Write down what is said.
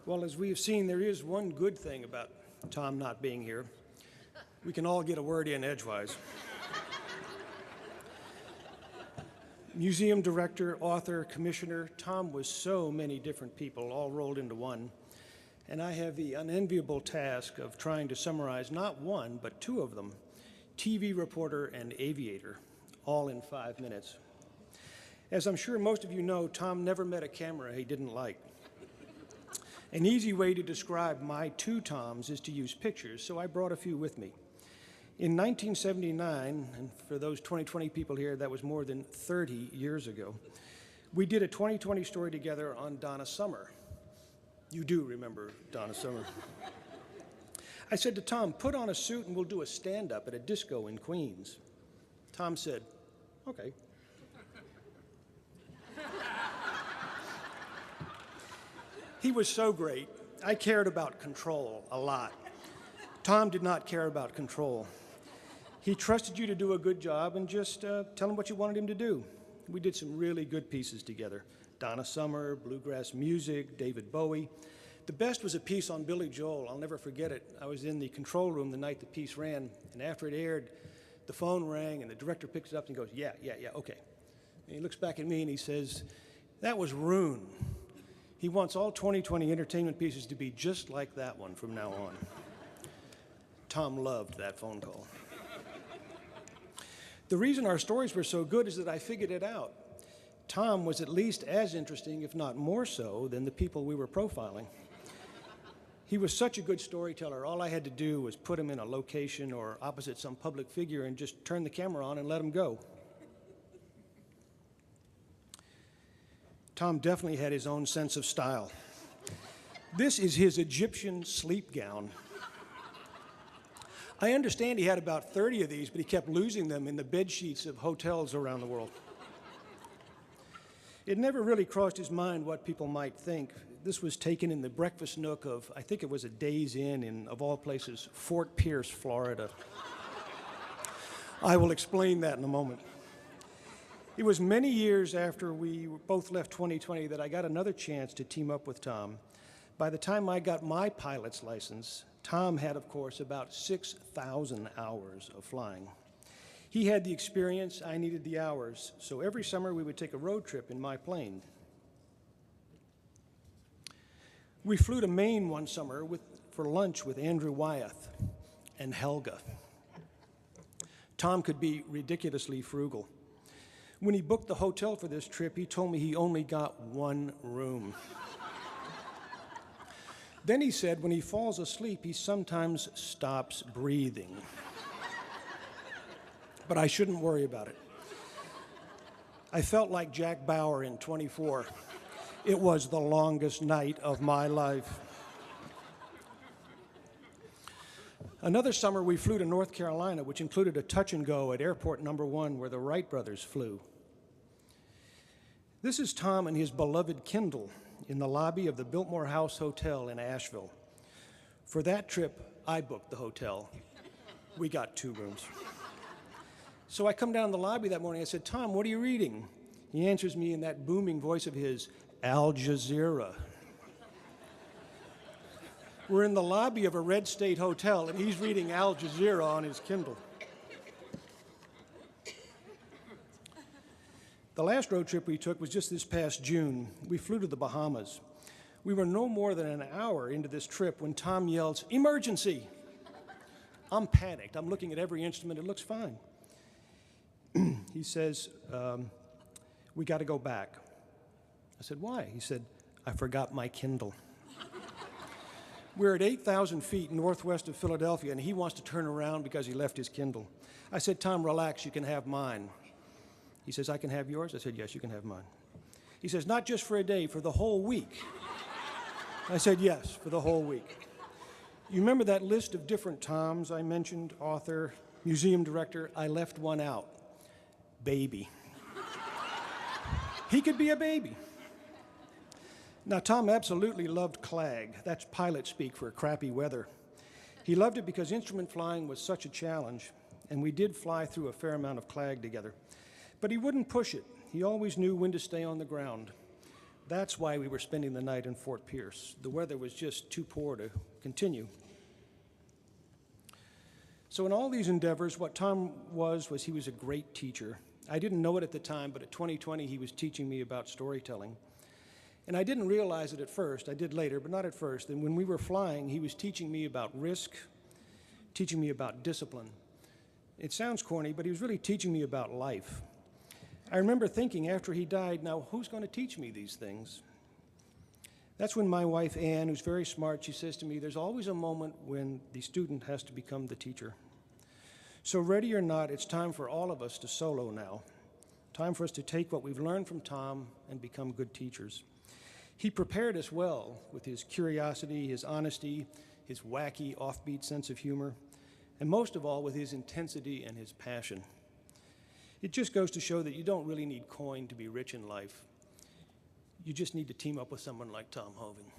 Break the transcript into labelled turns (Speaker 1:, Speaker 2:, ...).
Speaker 1: Well, as we have seen, there is one good thing about Tom not being here. We can all get a word in edgewise. Museum director, author, commissioner, Tom was so many different people, all rolled into one. And I have the unenviable task of trying to summarize not one, but two of them, TV reporter and aviator, all in 5 minutes. As I'm sure most of you know, Tom never met a camera he didn't like. An easy way to describe my two Toms is to use pictures, so I brought a few with me. In 1979, and for those 2020 people here, that was more than 30 years ago, we did a 2020 story together on Donna Summer. You do remember Donna Summer. I said to Tom, put on a suit and we'll do a stand-up at a disco in Queens. Tom said, okay. He was so great. I cared about control a lot. Tom did not care about control. He trusted you to do a good job and just tell him what you wanted him to do. We did some really good pieces together. Donna Summer, bluegrass music, David Bowie. The best was a piece on Billy Joel. I'll never forget it. I was in the control room the night the piece ran, and after it aired, the phone rang, and the director picks it up and goes, yeah, okay. And he looks back at me and he says, that was Rune. He wants all 2020 entertainment pieces to be just like that one from now on. Tom loved that phone call. The reason our stories were so good is that I figured it out. Tom was at least as interesting, if not more so, than the people we were profiling. He was such a good storyteller. All I had to do was put him in a location or opposite some public figure and just turn the camera on and let him go. Tom definitely had his own sense of style. This is his Egyptian sleep gown. I understand he had about 30 of these, but he kept losing them in the bed sheets of hotels around the world. It never really crossed his mind what people might think. This was taken in the breakfast nook of, I think it was a Days Inn in, of all places, Fort Pierce, Florida. I will explain that in a moment. It was many years after we both left 2020 that I got another chance to team up with Tom. By the time I got my pilot's license, Tom had, of course, about 6,000 hours of flying. He had the experience, I needed the hours, so every summer we would take a road trip in my plane. We flew to Maine one summer for lunch with Andrew Wyeth and Helga. Tom could be ridiculously frugal. When he booked the hotel for this trip, he told me he only got one room. Then he said when he falls asleep, he sometimes stops breathing. But I shouldn't worry about it. I felt like Jack Bauer in 24. It was the longest night of my life. Another summer, we flew to North Carolina, which included a touch and go at airport number 1 where the Wright brothers flew. This is Tom and his beloved Kindle in the lobby of the Biltmore House Hotel in Asheville. For that trip, I booked the hotel. We got 2 rooms. So I come down the lobby that morning. I said, Tom, what are you reading? He answers me in that booming voice of his, Al Jazeera. We're in the lobby of a red state hotel, and he's reading Al Jazeera on his Kindle. The last road trip we took was just this past June. We flew to the Bahamas. We were no more than an hour into this trip when Tom yells, emergency! I'm panicked. I'm looking at every instrument. It looks fine. He says, we got to go back. I said, why? He said, I forgot my Kindle. We're at 8,000 feet northwest of Philadelphia, and he wants to turn around because he left his Kindle. I said, Tom, relax. You can have mine. He says, I can have yours? I said, yes, you can have mine. He says, not just for a day, for the whole week. I said, yes, for the whole week. You remember that list of different Toms I mentioned? Author, museum director. I left one out. Baby. He could be a baby. Now, Tom absolutely loved clag. That's pilot speak for crappy weather. He loved it because instrument flying was such a challenge, and we did fly through a fair amount of clag together. But he wouldn't push it. He always knew when to stay on the ground. That's why we were spending the night in Fort Pierce. The weather was just too poor to continue. So in all these endeavors, what Tom was he was a great teacher. I didn't know it at the time, but at 2020, he was teaching me about storytelling. And I didn't realize it at first. I did later, but not at first. And when we were flying, he was teaching me about risk, teaching me about discipline. It sounds corny, but he was really teaching me about life. I remember thinking after he died, now who's going to teach me these things? That's when my wife, Ann, who's very smart, she says to me, there's always a moment when the student has to become the teacher. So ready or not, it's time for all of us to solo now. Time for us to take what we've learned from Tom and become good teachers. He prepared us well with his curiosity, his honesty, his wacky, offbeat sense of humor, and most of all with his intensity and his passion. It just goes to show that you don't really need coin to be rich in life. You just need to team up with someone like Tom Hoving.